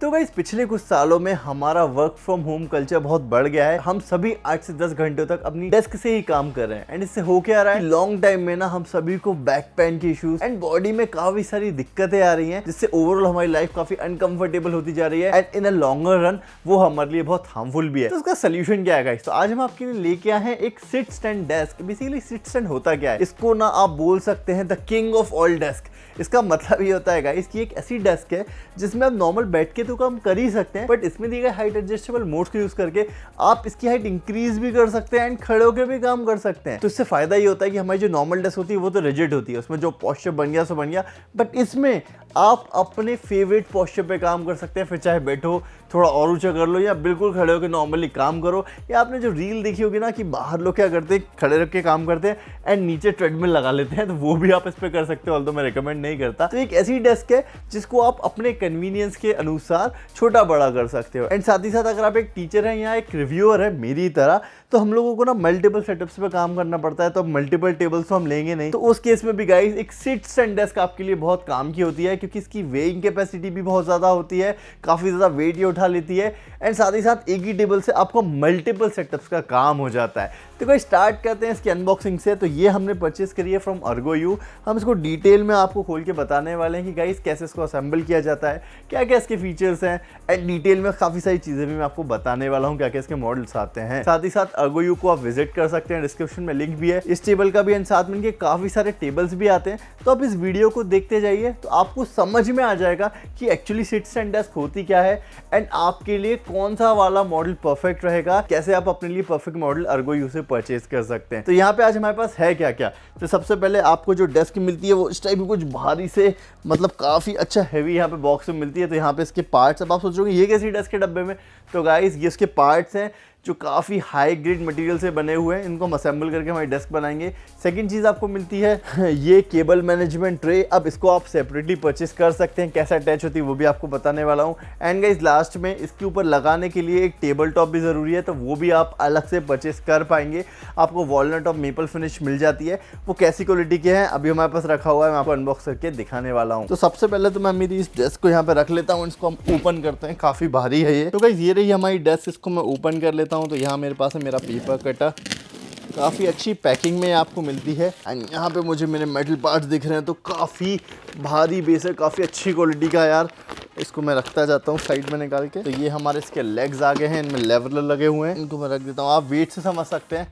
तो गाइस पिछले कुछ सालों में हमारा वर्क फ्रॉम होम कल्चर बहुत बढ़ गया है। हम सभी 8 से 10 घंटे तक अपनी डेस्क से ही काम कर रहे हैं एंड इससे हो क्या रहा है, लॉन्ग टाइम में ना हम सभी को बैक पेन के इश्यूज एंड बॉडी में काफी सारी दिक्कतें आ रही हैं, जिससे ओवरऑल हमारी लाइफ काफी अनकंफर्टेबल होती जा रही है and in a longer run वो हमारे लिए बहुत हार्मफुल भी है। तो उसका सोल्यूशन क्या है गाइस? तो आज हम आपके लिए लेके आए हैं एक sit stand desk. Basically sit stand होता क्या है, इसको ना आप बोल सकते हैं the king of all desk. इसका मतलब ये होता है गाइस कि एक ऐसी डेस्क है जिसमें आप नॉर्मल बैठ के तो काम कर ही सकते हैं, बट इसमें दिए गए हाइट एडजस्टेबल मोड्स को यूज करके आप इसकी हाइट इंक्रीज भी कर सकते हैं एंड खड़े होकर भी काम कर सकते हैं। तो इससे फायदा ये होता है कि हमारी जो नॉर्मल डेस्क होती है वो तो रिजिड होती है, उसमें जो पोस्चर बन गया सो बन गया, बट इसमें आप अपने फेवरेट पोस्चर पे काम कर सकते हैं। फिर चाहे बैठो, थोड़ा और ऊंचा कर लो, या बिल्कुल खड़े होकर नॉर्मली काम करो। या आपने जो रील देखी होगी ना कि बाहर लोग क्या करते हैं, खड़े रख के काम करते हैं एंड नीचे ट्रेडमिल लगा लेते हैं, तो वो भी आप इस पे कर सकते हो, ऑल्दो मैं रिकमेंड नहीं करता। तो एक ऐसी डेस्क है जिसको आप अपने कन्वीनियंस के अनुसार छोटा बड़ा कर सकते हो। एंड साथ ही साथ अगर आप एक टीचर हैं या एक रिव्यूअर है मेरी तरह, तो हम लोगों को ना मल्टीपल सेटअप्स पे काम करना पड़ता है, तो मल्टीपल टेबल्स तो हम लेंगे नहीं। तो उस केस में भी गाइस एक सिट स्टैंड डेस्क आपके लिए बहुत काम की होती है, क्योंकि इसकी वेइंग कैपेसिटी भी बहुत ज़्यादा होती है, काफ़ी ज़्यादा वेट ये उठा लेती है एंड साथ ही साथ एक ही टेबल से आपको मल्टीपल सेटअप्स का काम हो जाता है। तो कोई स्टार्ट करते हैं इसकी अनबॉक्सिंग से। तो ये हमने परचेस करी है फ्रॉम अर्गोयू। हम इसको डिटेल में आपको खोल के बताने वाले हैं कि गाइस कैसे इसको असेंबल किया जाता है, क्या क्या इसके फीचर्स हैं एंड डिटेल में काफ़ी सारी चीज़ें भी मैं आपको बताने वाला हूँ, क्या क्या इसके मॉडल्स आते हैं। साथ ही साथ अर्गोयू को आप विजिट कर सकते हैं, डिस्क्रिप्शन में लिंक भी है इस टेबल का भी एंड साथ में इनके काफ़ी सारे टेबल्स भी आते हैं। तो आप इस वीडियो को देखते जाइए तो आपको समझ में आ जाएगा कि एक्चुअली सिट स्टैंड डेस्क होती क्या है एंड आपके लिए कौन सा वाला मॉडल परफेक्ट रहेगा, कैसे आप अपने लिए परफेक्ट मॉडल अर्गोयू से परचेज कर सकते हैं। तो यहाँ पे आज हमारे पास है क्या क्या। तो सबसे पहले आपको जो डेस्क मिलती है वो इस टाइप की कुछ भारी से, मतलब काफ़ी अच्छा हैवी यहाँ पे बॉक्स में मिलती है। तो यहाँ पे इसके पार्ट्स, अब आप सोचोगे ये कैसी डेस्क के डब्बे में, तो गाइस ये इसके पार्ट्स हैं जो काफ़ी हाई ग्रेड मटेरियल से बने हुए हैं। इनको हम असेंबल करके हमारी डेस्क बनाएंगे। सेकंड चीज़ आपको मिलती है ये केबल मैनेजमेंट ट्रे। अब इसको आप सेपरेटली परचेस कर सकते हैं, कैसे अटैच होती है वो भी आपको बताने वाला हूँ। एंड गाइस लास्ट में इसके ऊपर लगाने के लिए एक टेबल टॉप भी ज़रूरी है, तो वो भी आप अलग से परचेस कर पाएंगे। आपको वॉलनट और मेपल फिनिश मिल जाती है, वो कैसी क्वालिटी के हैं अभी हमारे पास रखा हुआ है, मैं आपको अनबॉक्स करके दिखाने वाला हूँ। तो सबसे पहले तो मैं मेरी इस डेस्क को यहाँ पे रख लेता हूँ, इसको हम ओपन करते हैं, काफ़ी भारी है ये। तो गाइस ये रही हमारी डेस्क, इसको मैं ओपन कर लेता हूँ। तो यहाँ मेरे पास है मेरा पेपर कटर, काफ़ी अच्छी पैकिंग में आपको मिलती है एंड यहाँ पे मुझे मेरे मेटल पार्ट्स दिख रहे हैं, तो काफ़ी भारी बेस है, काफ़ी अच्छी क्वालिटी का यार। इसको मैं रखता जाता हूँ साइड में निकाल के। तो ये हमारे इसके लेग्स आ गए हैं, इनमें लेवलर लगे हुए हैं, इनको मैं रख देता हूँ। आप वेट से समझ सकते हैं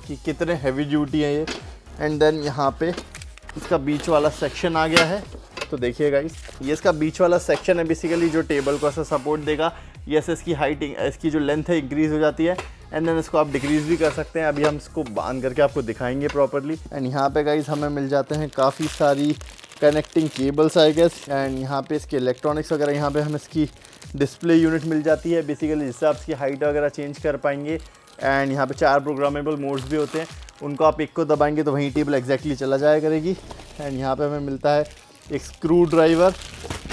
कि कितने हैवी ड्यूटी है ये। एंड देन यहाँ पे इसका बीच वाला सेक्शन आ गया है। तो देखिए गाइस ये इसका बीच वाला सेक्शन है, बेसिकली जो टेबल को ऐसा सपोर्ट देगा। ये ऐसे इसकी हाइट, इसकी जो लेंथ है इंक्रीज़ हो जाती है एंड देन इसको आप डिक्रीज़ भी कर सकते हैं। अभी हम इसको बांध करके आपको दिखाएंगे प्रॉपर्ली। एंड यहाँ पे गाइस हमें मिल जाते हैं काफ़ी सारी connecting cables I guess. And यहाँ पे इसके इलेक्ट्रॉनिक्स वगैरह, यहाँ पे हमें इसकी डिस्प्ले यूनिट मिल जाती है बेसिकली, जिससे आप इसकी हाइट वगैरह चेंज कर पाएंगे। एंड यहाँ पे 4 प्रोग्रामेबल मोड्स भी होते हैं, उनको आप एक को दबाएंगे तो वहीं टेबल एग्जैक्टली चला जाया करेगी। एंड यहाँ पे हमें मिलता है एक स्क्रू ड्राइवर।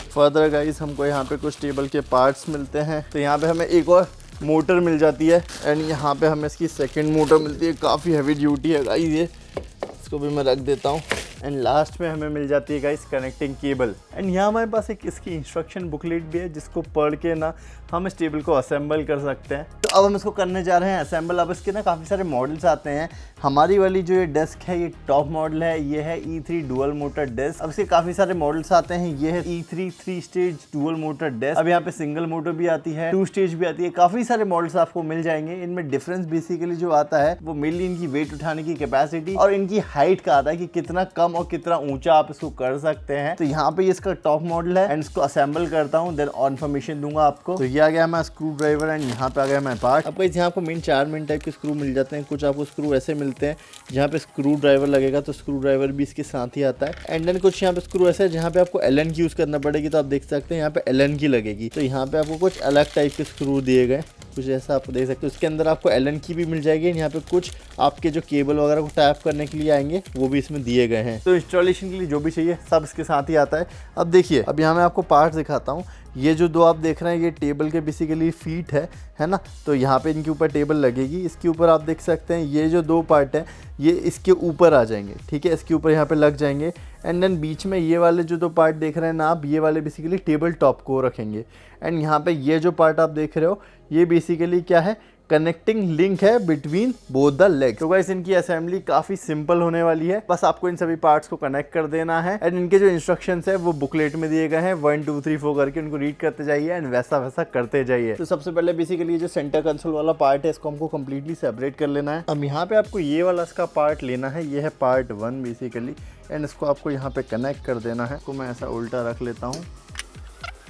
फर्दर गाइस हमको यहाँ पे कुछ टेबल के पार्ट्स मिलते हैं। तो यहाँ पे हमें एक और मोटर मिल जाती है एंड यहाँ पे हमें इसकी सेकंड मोटर मिलती है, काफ़ी हैवी ड्यूटी है गाइस ये, इसको भी मैं रख देता हूँ। एंड लास्ट में हमें मिल जाती है गाइस कनेक्टिंग केबल। एंड यहाँ हमारे पास एक इसकी इंस्ट्रक्शन बुकलेट भी है, जिसको पढ़ के ना हम इस टेबल को असेंबल कर सकते हैं। तो अब हम इसको करने जा रहे हैं असेंबल। अब इसके ना काफ़ी सारे मॉडल्स आते हैं। हमारी वाली जो ये डेस्क है ये टॉप मॉडल है, ये है E3 डुअल मोटर डेस्क। अब इसके काफ़ी सारे मॉडल्स आते हैं। ये है E3 3 stage dual motor desk. अब यहाँ पे सिंगल मोटर भी आती है, 2 स्टेज भी आती है, काफ़ी सारे मॉडल्स आपको मिल जाएंगे। इनमें डिफरेंस बेसिकली जो आता है वो मेनली इनकी वेट उठाने की कैपेसिटी और इनकी हाइट का आता है कि कितना कम और कितना ऊंचा आप इसको कर सकते हैं। तो यहाँ पे इसका टॉप मॉडल है एंड इसको असेंबल करता हूँ, देन और इन्फॉर्मेशन दूंगा आपको। तो ये आ गया हमारा स्क्रू ड्राइवर एंड यहाँ पे आ गया हमारा पार्ट। अब यहाँ आपको मेन 4 मेन टाइप के स्क्रू मिल जाते हैं। कुछ आपको स्क्रू ऐसे मिलते हैं जहाँ पे स्क्रू ड्राइवर लगेगा, तो स्क्रू ड्राइवर भी इसके साथ ही आता है। एंड देन कुछ यहाँ पे स्क्रू ऐसे है जहाँ पे आपको एलन की यूज करना पड़ेगी, तो आप देख सकते हैं यहाँ पे एलन की लगेगी। तो यहाँ पे आपको कुछ अलग टाइप के स्क्रू दिए गए, कुछ ऐसा आप देख सकते हो। इसके अंदर आपको एलन की भी मिल जाएगी। यहाँ पे कुछ आपके जो केबल वगैरह को टैप करने के लिए आएंगे वो भी इसमें दिए गए हैं। तो इंस्टॉलेशन के लिए जो भी चाहिए सब इसके साथ ही आता है। अब देखिए, अब यहाँ मैं आपको पार्ट्स दिखाता हूँ। ये जो दो आप देख रहे हैं ये टेबल के बेसिकली फीट है ना। तो यहाँ पे इनके ऊपर टेबल लगेगी, इसके ऊपर आप देख सकते हैं ये जो दो पार्ट हैं ये इसके ऊपर आ जाएंगे, ठीक है, इसके ऊपर यहाँ पे लग जाएंगे। एंड देन बीच में ये वाले जो दो पार्ट देख रहे हैं ना आप, ये वाले बेसिकली टेबल टॉप को रखेंगे। एंड यहाँ पे ये जो पार्ट आप देख रहे हो ये बेसिकली क्या है, कनेक्टिंग लिंक है बिटवीन बोथ द लेग्स। तो गाइस इनकी असेंबली काफी सिंपल होने वाली है, बस आपको इन सभी पार्ट्स को कनेक्ट कर देना है। एंड इनके जो इंस्ट्रक्शंस है वो बुकलेट में दिए गए हैं, 1 2 3 4 करके उनको रीड करते जाइए एंड वैसा वैसा करते जाइए। तो सबसे पहले बेसिकली जो सेंटर कंसोल वाला पार्ट है इसको हमको कम्प्लीटली सेपरेट कर लेना है। अब यहाँ पे आपको ये वाला इसका पार्ट लेना है, ये है पार्ट 1 बेसिकली। एंड इसको आपको यहाँ पे कनेक्ट कर देना है। इसको मैं ऐसा उल्टा रख लेता हूँ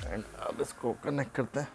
एंड अब इसको कनेक्ट करते हैं।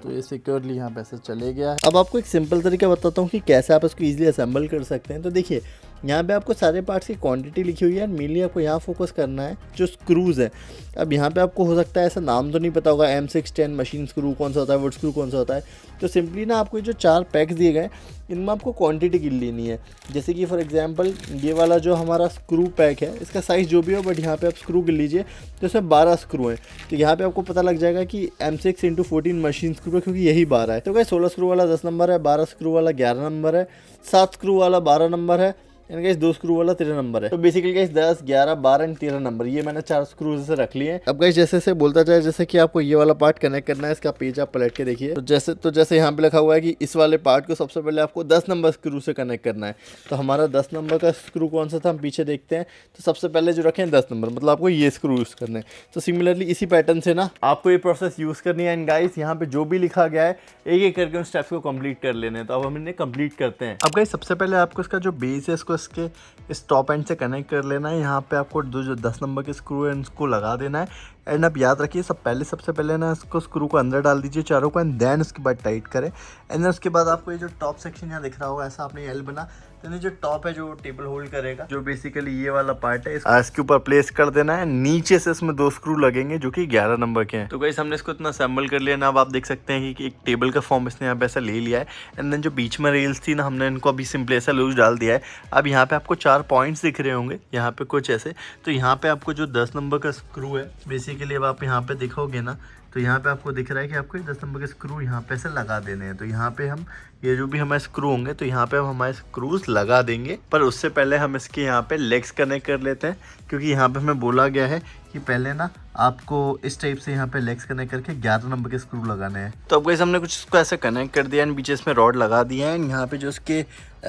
तो ये सिक्योरली यहाँ पे ऐसे चले गया है। अब आपको एक सिंपल तरीका बताता हूँ कि कैसे आप इसको इजीली असेंबल कर सकते हैं। तो देखिए यहाँ पे आपको सारे पार्ट्स की क्वांटिटी लिखी हुई है, मेनली आपको यहाँ फोकस करना है जो स्क्रूज़ है। अब यहाँ पे आपको हो सकता है ऐसा नाम तो नहीं पता होगा, M610 मशीन स्क्रू कौन सा होता है, वुड स्क्रू कौन सा होता है। तो सिंपली ना आपको जो 4 पैक्स दिए गए इनमें आपको क्वांटिटी गिन लेनी है। जैसे कि फॉर एग्जांपल ये वाला जो हमारा स्क्रू पैक है इसका साइज़ जो भी हो, बट यहाँ पे आप स्क्रू गिन लीजिए तो इसमें 12 स्क्रू हैं। तो यहाँ पे आपको पता लग जाएगा कि M6 × 14 मशीन स्क्रू है, क्योंकि यही 12 है। तो गाइस 16 स्क्रू वाला 10 नंबर है, 12 स्क्रू वाला 11 नंबर है, 7 स्क्रू वाला 12 नंबर है, एंड गाइस 2 स्क्रू वाला 13 नंबर है। तो बेसिकली गाइस 10, 11, 12 एंड 13 नंबर ये मैंने 4 स्क्रूज से रख लिए हैं। अब गाइस जैसे से बोलता जाए, जैसे कि आपको ये वाला पार्ट कनेक्ट करना है, इसका पेज आप पलट के देखिए। तो जैसे यहाँ पे लिखा हुआ है कि इस वाले पार्ट को सबसे पहले आपको 10 नंबर स्क्रू से कनेक्ट करना है। तो हमारा 10 नंबर का स्क्रू कौन सा था हम पीछे देखते हैं। तो सबसे पहले जो रखे हैं 10 नंबर, मतलब आपको ये स्क्रू यूज़ करने हैं। तो सिमिलरली इसी पैटर्न से ना आपको ये प्रोसेस यूज़ करनी है। एंड गाइस यहाँ पे जो भी लिखा गया है एक एक करके उन स्टेप्स को कंप्लीट कर लेने हैं। तो अब हम इन्हें कंप्लीट करते हैं। अब गाइस सबसे पहले आपको इसका जो बेस है इसको इसके इस टॉप एंड से कनेक्ट कर लेना है। यहाँ पे आपको जो 10 नंबर के स्क्रू है उसको लगा देना है। एंड अब याद रखिए सबसे पहले ना इसको स्क्रू को अंदर डाल दीजिए चारों को, एंड देन उसके बाद टाइट करें। एंड देन उसके बाद आपको ये जो टॉप सेक्शन यहाँ दिख रहा होगा ऐसा आपने एल बना, तो जो टॉप है जो टेबल होल्ड करेगा, जो बेसिकली ये वाला पार्ट है इसके ऊपर प्लेस कर देना है। नीचे से इसमें 2 स्क्रू लगेंगे जो कि 11 नंबर के हैं। तो गाइस हमने इसको इतना असेंबल कर लिया ना, अब आप देख सकते हैं कि एक टेबल का फॉर्म इसने यहाँ पे ऐसा ले लिया है। एंड देन जो बीच में रेल्स थी ना हमने इनको अभी सिंपली ऐसा लूज डाल दिया है। अब यहाँ पे आपको 4 पॉइंट्स दिख रहे होंगे यहाँ पे कुछ ऐसे। तो यहाँ पे आपको जो 10 नंबर का स्क्रू है बेसिकली अब आप यहाँ पे देखोगे ना, तो यहाँ पे आपको दिख रहा है कि आपको 10 नंबर के स्क्रू यहाँ पे ऐसे लगा देने हैं। तो यहाँ पे हम ये जो भी हमारे स्क्रू होंगे तो यहाँ पे हम हमारे स्क्रूज लगा देंगे, पर उससे पहले हम इसके यहाँ पे लेग्स कनेक्ट कर लेते हैं, क्योंकि यहाँ पे हमें बोला गया है कि पहले ना आपको इस टाइप से यहाँ पे लेग्स कनेक्ट करके 11 नंबर के स्क्रू लगाने हैं। तो अब गाइस हमने कुछ इसको ऐसे कनेक्ट कर दिया है, पीछे इसमें रॉड लगा दिया है। यहाँ पे जो इसके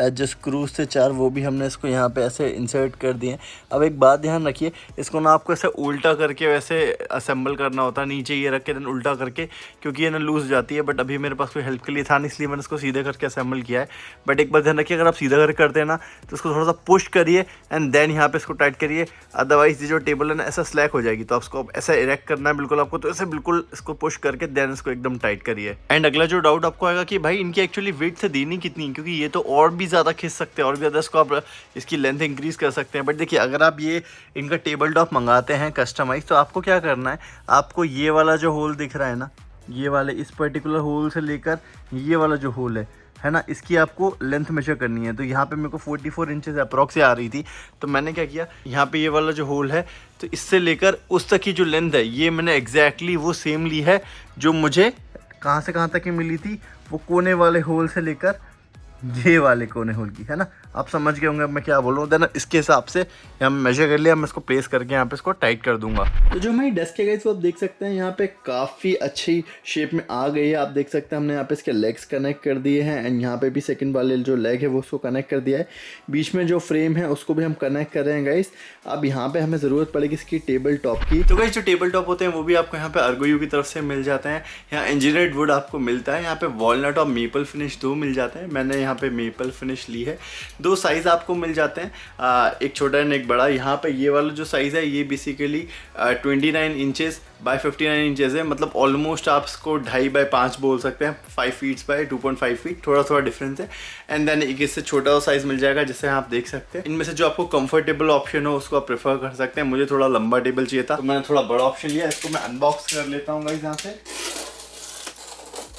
जो स्क्रूज थे 4 वो भी हमने इसको यहाँ पे ऐसे इंसर्ट कर दिए हैं। अब एक बात ध्यान रखिए, इसको ना आपको ऐसे उल्टा करके वैसे असेंबल करना होता है, नीचे ये रख के देन उल्टा करके, क्योंकि ये ना लूज जाती है। बट अभी मेरे पास कोई हेल्प के लिए था नहीं, इसलिए मैंने इसको सीधे करके असेंबल किया है। बट एक बात ध्यान रखिए, अगर आप सीधा करके करते हैं ना तो इसको थोड़ा सा पुश करिए एंड देन यहाँ पे इसको टाइट करिए, अदरवाइज ये जो टेबल है ना ऐसा स्लैक हो जाएगी। तो आप इसको ऐसा इरेक्ट करना है बिल्कुल आपको, तो ऐसे बिल्कुल इसको पुश करके देन इसको एकदम टाइट करिए। एंड अगला जो डाउट आपको आएगा कि भाई इनकी एक्चुअली वेट से देनी कितनी, क्योंकि ये तो और भी ज़्यादा खींच सकते हैं, और भी ज़्यादा इसको आप इसकी लेंथ इंक्रीज कर सकते हैं। बट देखिए अगर आप ये इनका टेबल टॉप मंगाते हैं कस्टमाइज, तो आपको क्या करना है, आपको ये वाला जो होल दिख रहा है ना, ये वाले इस पर्टिकुलर होल से लेकर ये वाला जो होल है ना, इसकी आपको लेंथ मेजर करनी है। तो यहाँ पे मेरे को 44 इंचेस अप्रॉक्स आ रही थी, तो मैंने क्या किया, यहाँ पे ये वाला जो होल है तो इससे लेकर उस तक की जो लेंथ है ये मैंने एग्जैक्टली वो सेम ली है जो मुझे कहाँ से कहाँ तक की मिली थी, वो कोने वाले होल से लेकर ये वाले कोने होल की, है ना। आप समझ गए होंगे अब मैं क्या बोल रहा हूँ। देन इसके हिसाब से यहाँ मेजर कर लिया, मैं इसको प्लेस करके यहाँ पे इसको टाइट कर दूंगा। तो जो हमारी डेस्क है गाइस वो आप देख सकते हैं यहाँ पे काफ़ी अच्छी शेप में आ गई है। आप देख सकते हैं हमने यहाँ पे इसके लेग्स कनेक्ट कर दिए हैं, एंड यहाँ पे भी सेकंड वाले जो लेग है वो उसको कनेक्ट कर दिया है। बीच में जो फ्रेम है उसको भी हम कनेक्ट कर रहे हैं गाइस। अब यहाँ पे हमें ज़रूरत पड़ेगी इसकी टेबल टॉप की। तो गाइस जो टेबल टॉप होते हैं वो भी आपको यहाँ पे अर्गोयू की तरफ से मिल जाते हैं। यहाँ इंजीनियर्ड वुड आपको मिलता है, यहाँ पे वॉलनट और मेपल फिनिश 2 मिल जाते हैं। मैंने यहाँ पे मेपल फिनिश ली है। 2 साइज़ आपको मिल जाते हैं, एक छोटा एंड एक बड़ा। यहाँ पे ये वाला जो साइज़ है ये बेसिकली 29 इंचेस बाय 59 इंचेस है, मतलब ऑलमोस्ट आप इसको 2.5 बाय 5 बोल सकते हैं, 5 फीट्स बाय 2.5 फीट, थोड़ा डिफरेंस है। एंड देन एक इससे छोटा साइज़ मिल जाएगा जिससे आप देख सकते हैं। इनमें से जो आपको कंफर्टेबल ऑप्शन हो उसको आप प्रेफर कर सकते हैं। मुझे थोड़ा लंबा टेबल चाहिए था तो मैंने थोड़ा बड़ा ऑप्शन लिया। इसको मैं अनबॉक्स कर लेता हूँ गाइस यहाँ से।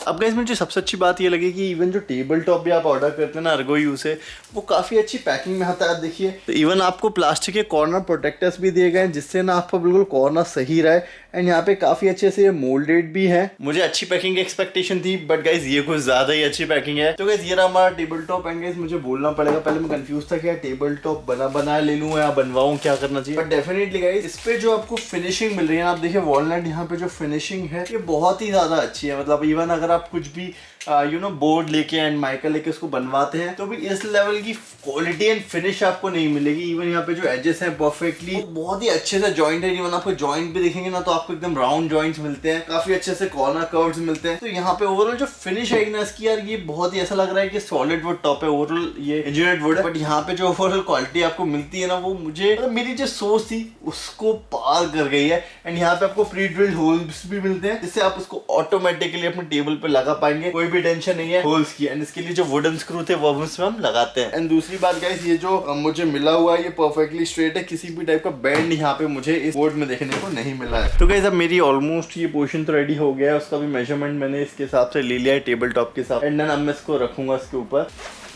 अब गाइस मुझे सबसे अच्छी बात ये लगी कि इवन जो टेबल टॉप भी आप ऑर्डर करते हैं ना अर्गोयू से, वो काफ़ी अच्छी पैकिंग में आता है। आप देखिए तो इवन आपको प्लास्टिक के कॉर्नर प्रोटेक्टर्स भी दिए गए हैं जिससे ना आपका बिल्कुल कॉर्नर सही रहे एंड यहाँ पे काफी अच्छे से मोल्डेड भी है। मुझे अच्छी पैकिंग की एक्सपेक्टेशन थी, बट गाइज ये कुछ ज्यादा ही अच्छी पैकिंग है। तो गाइज ये रहा हमारा टेबल टॉप। एंड गाइज मुझे बोलना पड़ेगा, पहले मैं कंफ्यूज था कि यार टेबल टॉप बना ले लूं या बनवाऊं, क्या करना चाहिए। बट डेफिनेटली गाइज इस पे जो आपको फिनिशिंग मिल रही है, आप देखिए वॉलनट यहाँ पे जो फिनिशिंग है ये बहुत ही ज्यादा अच्छी है। मतलब इवन अगर आप कुछ भी बोर्ड लेके एंड माइका लेके उसको बनवाते हैं तो भी इस लेवल की क्वालिटी एंड फिनिश आपको नहीं मिलेगी। इवन यहाँ पे जो एजेस हैं परफेक्टली बहुत ही अच्छे से जॉइंट है। इवन आपको जॉइंट भी देखेंगे ना तो आपको एकदम राउंड जॉइंट्स मिलते हैं, काफी अच्छे से कॉर्नर कर्व्स मिलते हैं। तो यहाँ पे ओवरऑल जो फिनिश है ना इसकी यार ये बहुत ही ऐसा लग रहा है कि सॉलिड वुड टॉप है, ओवरऑल ये इंजीनियर्ड वुड है। बट यहाँ पे जो ओवरऑल क्वालिटी आपको मिलती है ना वो मुझे मेरी जो सोच थी उसको पार कर गई है। एंड यहाँ पे आपको प्री ड्रिल्ड होल्स भी मिलते हैं जिससे आप उसको ऑटोमेटिकली अपने टेबल पे लगा पाएंगे, कोई भी टेंशन नहीं है होल्स की। एंड इसके लिए जो वुडन स्क्रू थे वो उसमें हम लगाते हैं। एंड दूसरी बात गाइस ये जो मुझे मिला हुआ है ये परफेक्टली स्ट्रेट है, किसी भी टाइप का बैंड यहाँ पे मुझे इस बोर्ड में देखने को नहीं मिला है। तो गाइस अब मेरी ऑलमोस्ट ये पोर्शन तो रेडी हो गया है, उसका भी मेजरमेंट मैंने इसके हिसाब से ले लिया है टेबल टॉप के साथ। एंड देन अब मैं इसको रखूंगा इसके ऊपर।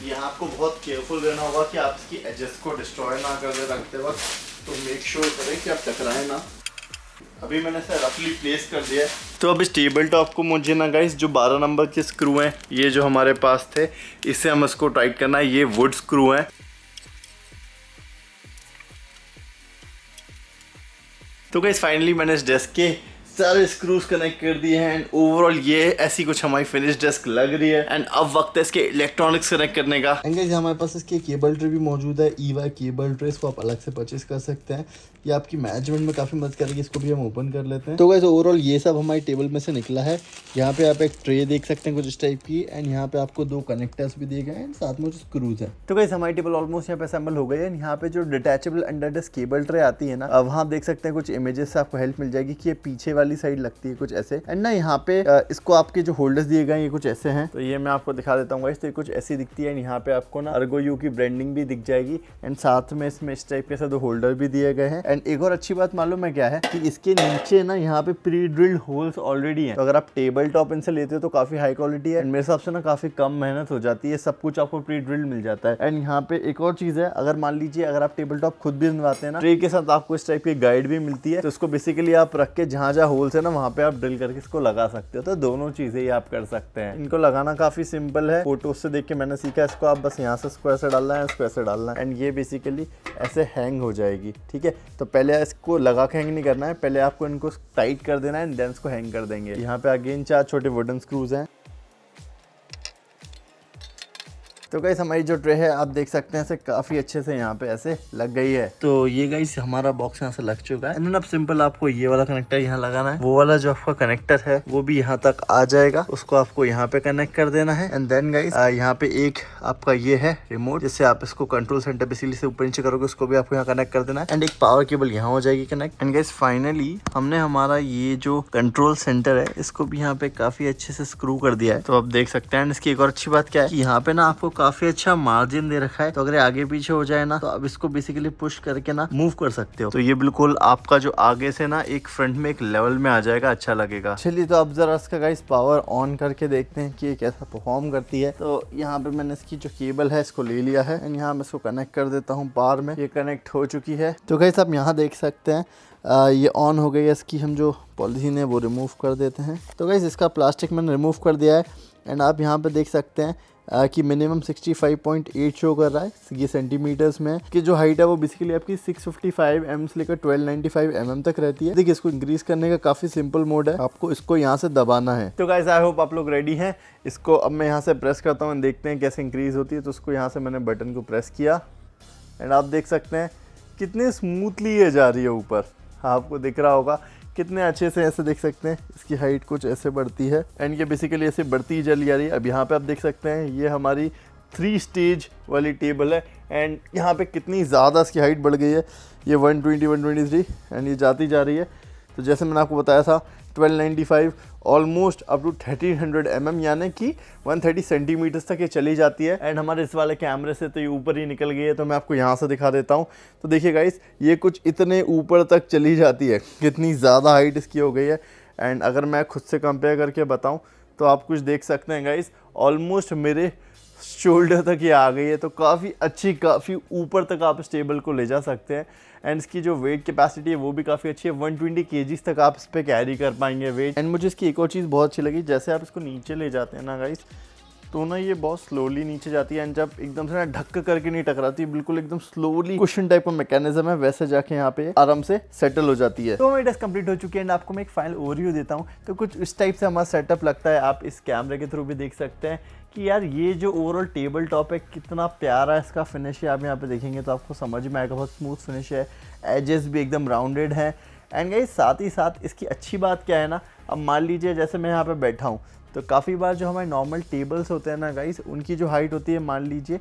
यहाँ आपको बहुत केयरफुल रहना होगा कि आप इसकी एजेस को डिस्ट्रॉय ना कर दे रखते वक्त, तो मेक श्योर करें कि आप टकराए ना। अभी मैंने इसे रफली प्लेस कर दिया है। तो अब इस टेबल टॉप को मुझे ना गाइस जो 12 नंबर के स्क्रू हैं ये जो हमारे पास थे इससे हम इसको टाइट करना है। ये वुड स्क्रू हैं। तो गाइस फाइनली मैंने इस डेस्क के सारे स्क्रूज कनेक्ट कर दिए हैं एंड ओवरऑल ये ऐसी कुछ हमारी फिनिश डेस्क लग रही है। एंड अब वक्त है इसके इलेक्ट्रॉनिक्स कनेक्ट करने का। एंड गाइस हमारे पास इसके केबल ट्रे भी मौजूद है, ईवा केबल ट्रे, इसको आप अलग से परचेस कर सकते हैं। ये आपकी मैनेजमेंट में काफ़ी मदद करेगी। इसको भी हम ओपन कर लेते हैं। तो गाइस ओवरऑल ये सब हमारी टेबल में से निकला है। यहाँ पे आप एक ट्रे देख सकते हैं कुछ इस टाइप की। एंड यहाँ पे आपको 2 कनेक्टर्स भी दिए गए हैं, साथ में स्क्रूज है। तो गाइस हमारी टेबल ऑलमोस्ट यहाँ पे असेंबल हो गई है। यहाँ पे जो detachable under desk cable tray आती है ना, वहाँ आप देख सकते हैं कुछ इमेजेस से आपको हेल्प मिल जाएगी कि ये पीछे वाली साइड लगती है कुछ ऐसे। एंड ना यहाँ पे इसको आपके जो होल्डर्स दिए गए हैं ये कुछ ऐसे हैं। तो ये मैं आपको दिखा देता हूँ गाइस। तो ये कुछ ऐसी दिखती है। यहाँ पे आपको ना अर्गो यू की ब्रांडिंग भी दिख जाएगी। एंड साथ में इसमें इस टाइप के 2 होल्डर भी दिए गए हैं। एंड एक और अच्छी बात मालूम है क्या है कि इसके नीचे ना यहाँ पे प्री ड्रिल्ड होल्स ऑलरेडी हैं। तो अगर आप टेबल टॉप इनसे लेते हो तो काफी हाई क्वालिटी है। एंड मेरे हिसाब से ना काफी कम मेहनत हो जाती है, सब कुछ आपको प्री ड्रिल्ड मिल जाता है। एंड यहाँ पे एक और चीज है, अगर मान लीजिए अगर आप टेबल टॉप खुद भी बनवाते हैं ना, ट्रे के साथ आपको इस टाइप की गाइड भी मिलती है। तो इसको बेसिकली आप रख के जहाँ जहाँ होल्स है ना वहाँ पे आप ड्रिल करके इसको लगा सकते हो। तो दोनों चीजें ही आप कर सकते हैं। इनको लगाना काफी सिंपल है, फोटोज से देख के मैंने सीखा। इसको आप बस यहाँ से इसको ऐसे डालना है, इसको ऐसे डालना है एंड ये बेसिकली ऐसे हैंग हो जाएगी। ठीक है, तो पहले इसको लगा के हैंग नहीं करना है, पहले आपको इनको टाइट कर देना है एंड देन इसको हैंग कर देंगे। यहाँ पे अगेन 4 छोटे वुडन स्क्रूज हैं। तो गाइस हमारी जो ट्रे है आप देख सकते हैं ऐसे काफी अच्छे से यहाँ पे ऐसे लग गई है। तो ये गाइस हमारा बॉक्स यहाँ से लग चुका है। एंड अब सिंपल आपको ये वाला कनेक्टर यहाँ लगाना है, वो वाला जो आपका कनेक्टर है वो भी यहाँ तक आ जाएगा, उसको आपको यहाँ पे कनेक्ट कर देना है। एंड देन गाइस यहाँ पे एक आपका ये है रिमोट, जिससे आप इसको कंट्रोल सेंटर बेसिकली से ऊपर नीचे करोगे, उसको भी आपको यहाँ कनेक्ट कर देना है। एंड एक पावर केबल यहाँ हो जाएगी कनेक्ट। एंड गाइस फाइनली हमने हमारा ये जो कंट्रोल सेंटर है इसको भी यहाँ पे काफी अच्छे से स्क्रू कर दिया है। तो आप देख सकते हैं। इसकी एक और अच्छी बात क्या है कि यहाँ पे ना आपको काफी अच्छा मार्जिन दे रखा है। तो अगर आगे पीछे हो जाए ना तो आप इसको बेसिकली पुश करके ना मूव कर सकते हो। तो ये बिल्कुल आपका जो आगे से ना एक फ्रंट में एक लेवल में आ जाएगा, अच्छा लगेगा। चलिए तो अब जरा इसका गाइस पावर ऑन करके देखते हैं कि ये कैसा परफॉर्म करती है। तो यहाँ पे मैंने इसकी जो केबल है इसको ले लिया है एंड यहाँ मैं इसको कनेक्ट कर देता हूँ पावर में। ये कनेक्ट हो चुकी है। तो गाइस आप यहाँ देख सकते हैं ये ऑन हो गई है। इसकी हम जो पॉलिथीन है वो रिमूव कर देते हैं। तो गाइस इसका प्लास्टिक मैंने रिमूव कर दिया है। एंड आप यहाँ पे देख सकते हैं कि मिनिमम 65.8 शो कर रहा है ये सेंटीमीटर्स में, कि जो हाइट है वो बेसिकली आपकी 655 mm से लेकर 1295 mm तक रहती है। देखिए इसको इंक्रीज करने का काफी सिंपल मोड है, आपको इसको यहाँ से दबाना है। तो गाइस आई होप आप लोग रेडी हैं। इसको अब मैं यहाँ से प्रेस करता हूँ, देखते हैं कैसे इंक्रीज होती है। तो उसको यहाँ से मैंने बटन को प्रेस किया एंड आप देख सकते हैं कितने स्मूथली ये जा रही है ऊपर। आपको दिख रहा होगा कितने अच्छे से, ऐसे देख सकते हैं इसकी हाइट कुछ ऐसे बढ़ती है एंड ये बेसिकली ऐसे बढ़ती ही चली जा रही है। अब यहाँ पे आप देख सकते हैं ये हमारी 3 स्टेज वाली टेबल है एंड यहाँ पे कितनी ज़्यादा इसकी हाइट बढ़ गई है। ये 120 123 एंड ये जाती जा रही है। तो जैसे मैंने आपको बताया था 1295 ऑलमोस्ट अप टू 1300 mm यानी कि 130 सेंटीमीटर्स तक ये चली जाती है। एंड हमारे इस वाले कैमरे से तो ये ऊपर ही निकल गई है। तो मैं आपको यहाँ से दिखा देता हूँ। तो देखिए गाइस ये कुछ इतने ऊपर तक चली जाती है, कितनी ज़्यादा हाइट इसकी हो गई है। एंड अगर मैं खुद से कंपेयर करके बताऊँ तो आप कुछ देख सकते हैं गाइस, ऑलमोस्ट मेरे शोल्डर तक ये आ गई है, तो काफ़ी अच्छी, काफ़ी ऊपर तक आप इस टेबल को ले जा सकते हैं। एंड इसकी जो वेट कैपेसिटी है वो भी काफ़ी अच्छी है, 120 kgs तक आप इस पर कैरी कर पाएंगे वेट। एंड मुझे इसकी एक और चीज़ बहुत अच्छी लगी, जैसे आप इसको नीचे ले जाते हैं ना गाइस, तो ना ये बहुत स्लोली नीचे जाती है एंड जब एकदम से ना ढक करके नहीं टकराती, बिल्कुल एकदम स्लोली कुशन टाइप का मैकेनिज्म है, वैसे जाके यहाँ पे आराम से सेटल हो जाती है। तो हमारी डेस्क कंप्लीट हो चुकी है एंड आपको मैं एक फाइनल ओवरव्यू देता हूँ। तो कुछ इस टाइप से हमारा सेटअप लगता है, आप इस कैमरे के थ्रू भी देख सकते हैं कि यार ये जो ओवरऑल टेबल टॉप है कितना प्यारा इसका फिनिश है। आप यहाँ पे देखेंगे तो आपको समझ में आएगा, बहुत स्मूथ फिनिश है, एजेस भी एकदम राउंडेड है। एंड गाइस साथ ही साथ इसकी अच्छी बात क्या है ना, अब मान लीजिए जैसे मैं यहाँ पे बैठा हूँ, तो काफ़ी बार जो हमारे नॉर्मल टेबल्स होते हैं ना गाइस, उनकी जो हाइट होती है मान लीजिए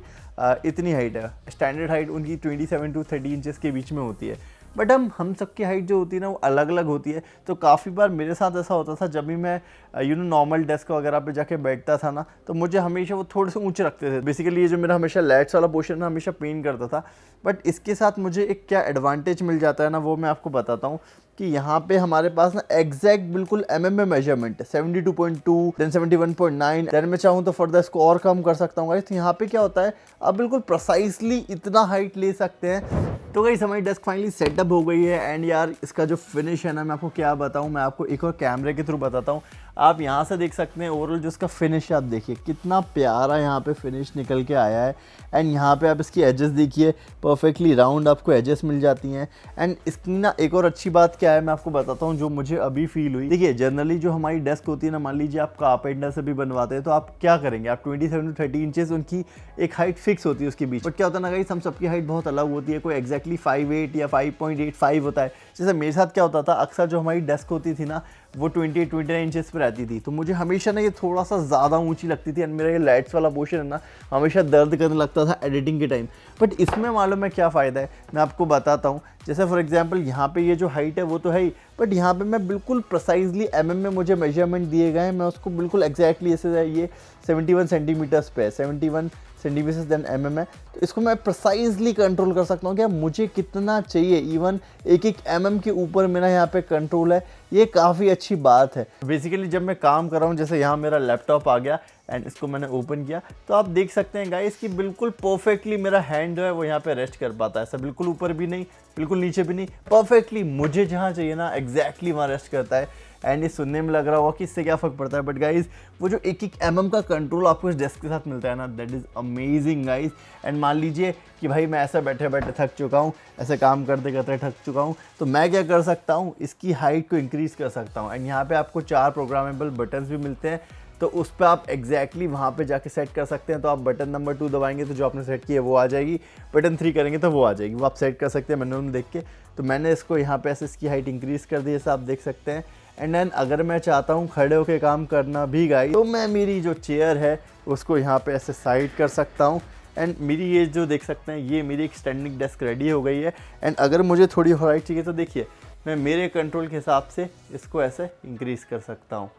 इतनी हाइट है, स्टैंडर्ड हाइट उनकी 27 to 30 इंचेस के बीच में होती है। बट हम सबकी हाइट जो होती है ना वो अलग अलग होती है। तो काफ़ी बार मेरे साथ ऐसा होता था, जब भी मैं नॉर्मल डेस्क वगैरह पे जाके बैठता था ना, तो मुझे हमेशा वो थोड़े से ऊंचे रखते थे। बेसिकली ये जो मेरा हमेशा लैट्स वाला पोर्शन है हमेशा पेन करता था। बट इसके साथ मुझे एक क्या एडवांटेज मिल जाता है ना, वो मैं आपको बताता हूँ कि यहाँ पे हमारे पास ना एग्जैक्ट बिल्कुल में मेजरमेंट है, 72.2 देन 71.9। देन मैं चाहूँ तो फर्दर इसको और कम कर सकता हूँ। तो यहाँ पे क्या होता है, आप बिल्कुल प्रिसाइसली इतना हाइट ले सकते हैं। तो गाइस हमारी डेस्क फाइनली सेटअप हो गई है एंड यार इसका जो फिनिश है ना, मैं आपको क्या बताऊँ, मैं आपको एक और कैमरे के थ्रू बताता हूँ। आप यहाँ से देख सकते हैं ओवरऑल जो इसका फिनिश है, आप देखिए कितना प्यारा यहाँ पे फिनिश निकल के आया है। एंड यहाँ पे आप इसकी एजेस देखिए, परफेक्टली राउंड आपको एजेस मिल जाती हैं। एंड इसकी ना एक और अच्छी बात क्या है, मैं आपको बताता हूँ जो मुझे अभी फील हुई। देखिए जनरली जो हमारी डेस्क होती है ना, मान लीजिए आप कारपेंटर से भी बनवाते हैं, तो आप क्या करेंगे, आप 27 to 30 इंचेस उनकी एक हाइट फिक्स होती है उसके बीच। बट क्या होता है ना गाइस, हम सबकी हाइट बहुत अलग होती है, कोई एक्जैक्टली 5'8" या 5.85 होता है। जैसे मेरे साथ क्या होता था, अक्सर जो हमारी डेस्क होती थी ना वो 28-29 इंचेस पर रहती थी, तो मुझे हमेशा ना ये थोड़ा सा ज़्यादा ऊंची लगती थी एंड मेरा ये लाइट्स वाला पोर्शन है ना हमेशा दर्द करने लगता था एडिटिंग के टाइम। बट इसमें मालूम है क्या फ़ायदा है, मैं आपको बताता हूँ। जैसे फॉर एग्जांपल यहाँ पे ये जो हाइट है वो तो है ही, बट यहाँ पे मैं बिल्कुल प्रिसाइजली में मुझे मेजरमेंट दिए गए हैं, मैं उसको बिल्कुल एग्जैक्टली ऐसे ये 71 सेंटीमीटर्स पे है, 71 सेंटीमीटर्स देन है, तो इसको मैं प्रिसाइजली कंट्रोल कर सकता हूँ कि मुझे कितना चाहिए। इवन एक के ऊपर मेरा यहाँ पे कंट्रोल है, ये काफ़ी अच्छी बात है। बेसिकली जब मैं काम कर रहा हूँ, जैसे यहाँ मेरा लैपटॉप आ गया एंड इसको मैंने ओपन किया, तो आप देख सकते हैं गाइस कि बिल्कुल परफेक्टली मेरा हैंड जो है वो यहाँ पे रेस्ट कर पाता है, ऐसा बिल्कुल ऊपर भी नहीं बिल्कुल नीचे भी नहीं, परफेक्टली मुझे जहाँ चाहिए ना एग्जैक्टली वहाँ रेस्ट करता है। एंड ये सुनने में लग रहा होगा कि इससे क्या फ़र्क पड़ता है, बट गाइज वो जो एक का कंट्रोल आपको इस डेस्क के साथ मिलता है ना, that is amazing guys. And मान लीजिए कि भाई मैं ऐसा बैठे बैठे थक चुका हूँ, ऐसे काम करते करते थक चुका हूँ, तो मैं क्या कर सकता हूँ, इसकी हाइट को इंक्रीज़ कर सकता हूँ। एंड यहाँ पे आपको 4 प्रोग्रामेबल बटन्स भी मिलते हैं, तो उस पर आप एग्जैक्टली वहाँ पे जाके सेट कर सकते हैं। तो आप बटन नंबर 2 दबाएंगे तो जो आपने सेट किया है वो आ जाएगी, बटन 3 करेंगे तो वो आ जाएगी, वो आप सेट कर सकते हैं मैनुअल में देख के। तो मैंने इसको यहाँ पे ऐसे इसकी हाइट इंक्रीज़ कर दी, जैसे आप देख सकते हैं। एंड देन अगर मैं चाहता हूँ खड़े होकर काम करना भी गाइस, तो मैं मेरी जो चेयर है उसको यहाँ पे ऐसे साइड कर सकता हूँ। एंड मेरी ये जो देख सकते हैं, ये मेरी एक स्टैंडिंग डेस्क रेडी हो गई है। एंड अगर मुझे थोड़ी हाइट चाहिए तो देखिए मैं मेरे कंट्रोल के हिसाब से इसको ऐसे इंक्रीज़ कर सकता हूँ।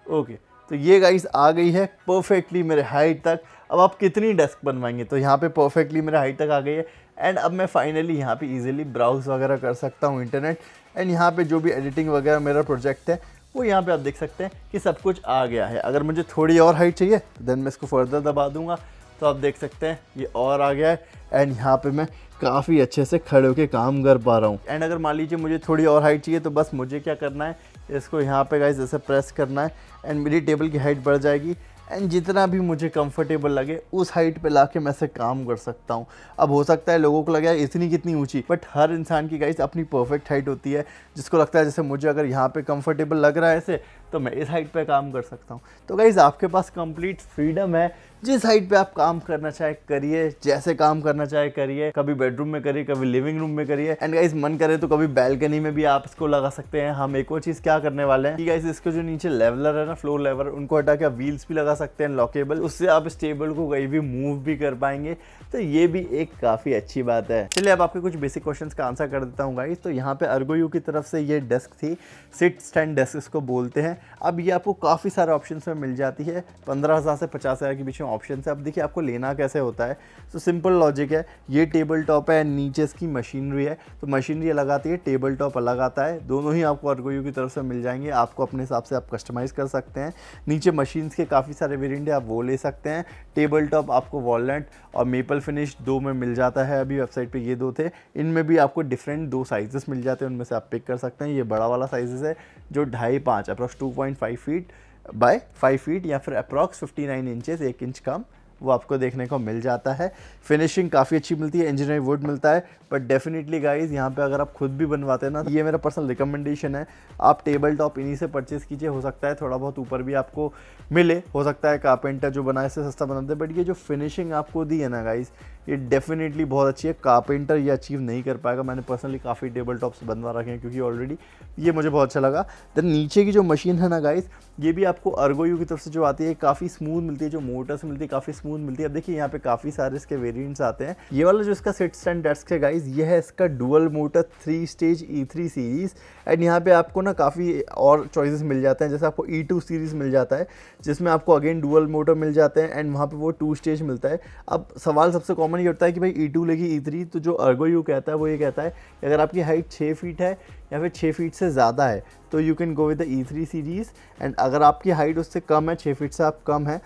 ओके, तो ये गाइस आ गई है परफेक्टली मेरे हाइट तक। अब आप कितनी डेस्क बनवाएंगे, तो यहाँ पे परफेक्टली मेरे हाइट तक आ गई है। एंड अब मैं फाइनली यहाँ पे इजीली ब्राउज वगैरह कर सकता हूँ इंटरनेट। एंड यहाँ पे जो भी एडिटिंग वगैरह मेरा प्रोजेक्ट है वो यहाँ पे आप देख सकते हैं कि सब कुछ आ गया है। अगर मुझे थोड़ी और हाइट चाहिए तो देन मैं इसको फर्दर दबा दूंगा, तो आप देख सकते हैं ये और आ गया है। एंड यहाँ पे मैं काफ़ी अच्छे से खड़े होकर काम कर पा रहा हूँ। एंड अगर मान लीजिए मुझे थोड़ी और हाइट चाहिए, तो बस मुझे क्या करना है, इसको यहाँ पे गाइस ऐसे प्रेस करना है एंड मेरी टेबल की हाइट बढ़ जाएगी। एंड जितना भी मुझे कंफर्टेबल लगे उस हाइट पे लाके मैं ऐसे काम कर सकता हूँ। अब हो सकता है लोगों को लगे यार इतनी कितनी ऊंची, बट हर इंसान की गाइस अपनी परफेक्ट हाइट होती है, जिसको लगता है जैसे मुझे अगर यहाँ पे कंफर्टेबल लग रहा है ऐसे, तो मैं इस हाइट पे काम कर सकता हूँ। तो गाइस आपके पास कंप्लीट फ्रीडम है, जिस हाइट पे आप काम करना चाहे करिए, जैसे काम करना चाहे करिए, कभी बेडरूम में करिए, कभी लिविंग रूम में करिए। एंड गाइस मन करे तो कभी बैल्कनी में भी आप इसको लगा सकते हैं। हम एक और चीज़ क्या करने वाले हैं कि गाइस इसको जो नीचे लेवलर है ना, फ्लोर लेवलर, उनको हटा के आप व्हील्स भी लगा सकते हैं लॉकेबल, उससे आप इस टेबल को कहीं भी मूव भी कर पाएंगे। तो ये भी एक काफ़ी अच्छी बात है। चलिए अब आपके कुछ बेसिक क्वेश्चंस का आंसर कर देता हूँ गाइस। तो यहाँ पे अर्गोयू की तरफ से ये डेस्क थी, सिट स्टैंड डेस्क इसको बोलते हैं। अब ये आपको काफ़ी सारे ऑप्शन में मिल जाती है, 15,000 से 50,000 के बीच में ऑप्शन है। अब देखिए आपको लेना कैसे होता है, तो सिंपल लॉजिक है, ये टेबल टॉप है, नीचे इसकी मशीनरी है, तो मशीनरी अलग आती है, टेबल टॉप अलग आता है, दोनों ही आपको अर्गोयू की तरफ से मिल जाएंगे। आपको अपने हिसाब से आप कस्टमाइज़ कर सकते हैं। नीचे मशीन्स के काफ़ी सारे वेरिएंट है, आप वो ले सकते हैं। टेबल टॉप आपको वॉलनट और मेपल फिनिश दो में मिल जाता है, अभी वेबसाइट पे ये दो थे। इनमें भी आपको डिफरेंट दो साइजेस मिल जाते हैं, उनमें से आप पिक कर सकते हैं। ये बड़ा वाला साइजेस है जो 2.5 अप्रॉक्स 2.5 फीट बाय 5 फीट या फिर अप्रॉक्स 59 इंचेस, 1 इंच कम, वो आपको देखने को मिल जाता है। फिनिशिंग काफ़ी अच्छी मिलती है, इंजीनियर वुड मिलता है। बट डेफिनेटली गाइज यहाँ पे अगर आप खुद भी बनवाते हैं ना, ये मेरा पर्सनल रिकमेंडेशन है, आप टेबल टॉप इन्हीं से परचेज कीजिए। हो सकता है थोड़ा बहुत ऊपर भी आपको मिले, हो सकता है कारपेंटर जो बनाए से सस्ता बनाते हैं, बट ये जो फिनिशिंग आपको दी है ना गाइज, ये डेफिनेटली बहुत अच्छी है। कारपेंटर ये अचीव नहीं कर पाएगा। मैंने पर्सनली काफ़ी टेबल टॉप्स बनवा रखे हैं क्योंकि ऑलरेडी ये मुझे बहुत अच्छा लगा। देन नीचे की जो मशीन है ना गाइज, ये भी आपको अर्गोयू की तरफ से जो आती है काफ़ी स्मूथ मिलती है, जो मोटर से मिलती है काफ़ी स्मूथ मिलती है। अब देखिए यहाँ पे काफ़ी सारे इसके वेरिएंट्स आते हैं। ये वाला जो इसका सिट स्टैंड डेस्क है गाइज, ये है इसका dual motor 3 stage E3 series. And यहाँ पे आपको ना काफ़ी और चॉइसेस मिल जाते हैं, जैसे आपको E2 सीरीज़ मिल जाता है जिसमें आपको अगेन डुअल मोटर मिल जाते हैं एंड वहाँ पे वो 2 स्टेज मिलता है। अब सवाल सबसे कॉमन ये होता है कि भाई E2 लेगी E3, तो जो अर्गोयू कहता है वो ये कहता है कि अगर आपकी हाइट 6 फीट है या फिर 6 फीट से ज़्यादा है तो you can go with the E3 series. And अगर आपकी हाइट उससे कम है, 6 फीट से आप कम है,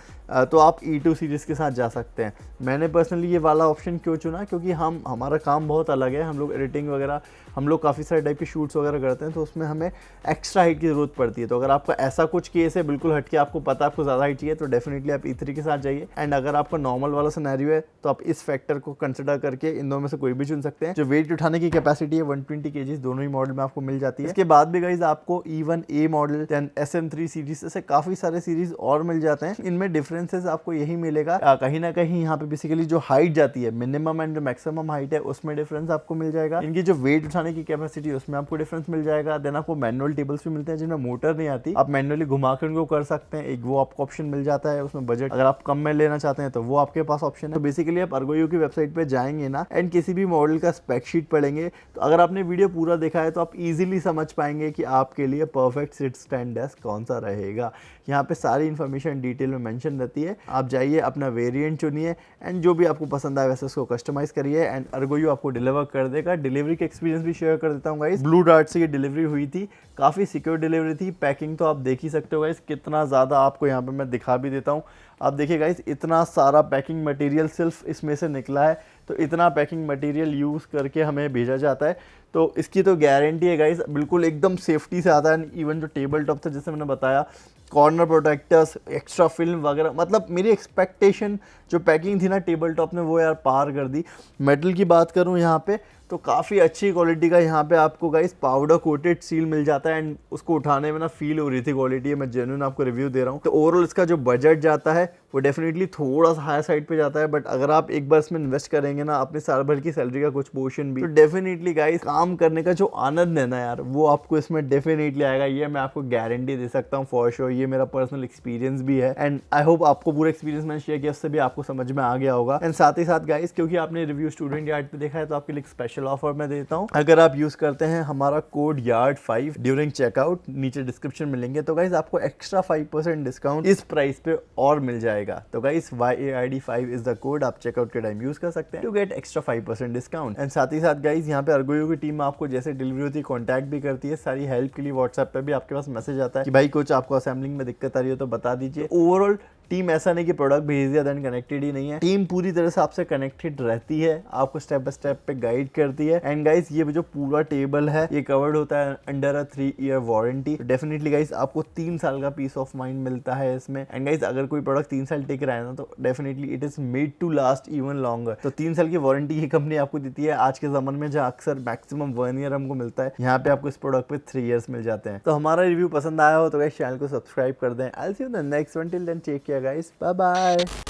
तो आप E2 सीरीज़ के साथ जा सकते हैं। मैंने पर्सनली ये वाला ऑप्शन क्यों चुना, क्योंकि हमारा काम बहुत अलग है। हम लोग एडिटिंग वगैरह, हम लोग काफ़ी सारे टाइप के शूट्स वगैरह करते हैं, तो उसमें हमें एक्स्ट्रा हाइट की ज़रूरत पड़ती है। तो अगर आपका ऐसा कुछ केस है बिल्कुल हटके, आपको पता है आपको ज़्यादा हाइट चाहिए, तो डेफिनेटली आप E3 के साथ जाइए। एंड अगर आपका नॉर्मल वाला सिनेरियो है तो आप इस फैक्टर को कंसिडर करके इन दोनों में से कोई भी चुन सकते हैं। जो वेट उठाने की कैपेसिटी है 120 kg दोनों ही मॉडल में आपको मिल जाती है। इसके बाद भी गाइज आपको E1A model, then SM3 series, ऐसे काफ़ी सारे सीरीज और मिल जाते हैं। इनमें डिफरेंसेस आपको यही मिलेगा, कहीं ना कहीं यहाँ पे बेसिकली जो हाइट जाती है, मिनिमम एंड जो मैक्सिमम हाइट है, उसमें डिफरेंस आपको मिल जाएगा। इनकी जो वेट उठाने की कैपेसिटी उसमें आपको डिफरेंस मिल जाएगा। देन आपको मैनुअल टेबल्स भी मिलते हैं जिनमें मोटर नहीं आती, आप मैनुअली घुमा कर उनको कर सकते हैं, एक वो आपको ऑप्शन मिल जाता है। उसमें बजट अगर आप कम में लेना चाहते हैं तो वो आपके पास ऑप्शन है। तो बेसिकली आप अर्गोयू की वेबसाइट पे जाएंगे ना एंड किसी भी मॉडल का स्पेक शीट पढ़ेंगे, तो अगर आपने वीडियो पूरा देखा है तो आप इजीली समझ पाएंगे कि आपके लिए परफेक्ट सिट स्टैंड डेस्क कौन सा रहेगा। यहाँ पे सारी इन्फॉर्मेशन डिटेल में मेंशन रहती है। आप जाइए, अपना वेरिएंट चुनिए एंड जो भी आपको पसंद आए वैसे उसको कस्टमाइज करिए एंड अर्गोयू आपको डिलीवर कर देगा। डिलीवरी का एक्सपीरियंस भी शेयर कर देता हूँ गाइस। ब्लू डार्ट से ये डिलीवरी हुई थी, काफ़ी सिक्योर डिलीवरी थी। पैकिंग तो आप देख ही सकते हो गाइस कितना ज़्यादा, आपको यहाँ पे मैं दिखा भी देता हूँ। आप देखिए गाइस, इतना सारा पैकिंग मटेरियल सिर्फ इसमें से निकला है, तो इतना पैकिंग मटेरियल यूज़ करके हमें भेजा जाता है, तो इसकी तो गारंटी है गाइस, बिल्कुल एकदम सेफ्टी से आता है। इवन जो टेबल टॉप था जैसे मैंने बताया, कॉर्नर प्रोटेक्टर्स, एक्स्ट्रा फिल्म वगैरह, मतलब मेरी एक्सपेक्टेशन जो पैकिंग थी ना टेबल टॉप ने वो यार पार कर दी। मेटल की बात करूँ यहाँ पे तो काफ़ी अच्छी क्वालिटी का यहाँ पे आपको गाइस पाउडर कोटेड सील मिल जाता है एंड उसको उठाने में ना फील हो रही थी क्वालिटी है, मैं जेन्युइन आपको रिव्यू दे रहा हूँ। तो ओवरऑल इसका जो बजट जाता है वो डेफिनेटली थोड़ा सा हाई साइड पे जाता है, बट अगर आप एक बार इसमें इन्वेस्ट करेंगे ना अपने साल भर की सैलरी का कुछ पोर्शन भी, तो डेफिनेटली गाइस काम करने का जो आनंद है ना यार, वो आपको इसमें डेफिनेटली आएगा। ये मैं आपको गारंटी दे सकता हूँ फॉर श्योर। ये मेरा पर्सनल एक्सपीरियंस भी है एंड आई होप आपको पूरा एक्सपीरियंस मैंने शेयर किया उससे भी आपको समझ में आ गया होगा। एंड साथ ही साथ गाइस, क्योंकि आपने रिव्यू स्टूडेंट यार्ड पे देखा है तो आपके लिए स्पेशल ऑफर मैं देता हूँ। अगर आप यूज करते हैं हमारा कोड YARD5 ड्यूरिंग चेकआउट, नीचे डिस्क्रिप्शन में लिंक है, तो गाइस आपको एक्स्ट्रा 5% डिस्काउंट इस प्राइस पे और मिल जाएगा। तो guys YARD5 is the code, आप चेकआउट के टाइम यूज कर सकते हैं to get extra 5% discount. And साथ ही साथ गाइस यहाँ पे अर्गोयू की टीम आपको जैसे डिलीवरी होती है कॉन्टैक्ट भी करती है। सारी हेल्प के लिए व्हाट्सएप पे भी आपके पास मैसेज आता है कि भाई कुछ आपको असेंबलिंग में दिक्कत आ रही हो तो बता दीजिए। ओवरऑल टीम ऐसा नहीं कि प्रोडक्ट भेज दिया देन कनेक्टेड ही नहीं है, टीम पूरी तरह से आपसे कनेक्टेड रहती है, आपको स्टेप बाय स्टेप पे गाइड करती है। एंड गाइस ये जो पूरा टेबल है ये कवर्ड होता है under a 3 year warranty. Definitely guys आपको 3 साल का पीस ऑफ माइंड मिलता है इसमें। एंड गाइस अगर कोई प्रोडक्ट 3 साल टिक रहा है ना तो definitely it is made to last even longer. तो 3 साल की वारंटी ये कंपनी आपको देती है आज के जमाने में, जहाँ अक्सर मैक्सिमम 1 ईयर हमको मिलता है, यहाँ पे आपको इस प्रोडक्ट पे 3 ईयर्स मिल जाते हैं। तो हमारा रिव्यू पसंद आया हो तो गाइस चैनल को सब्सक्राइब कर दें। I will see you in the next one, till then take care guys, bye bye.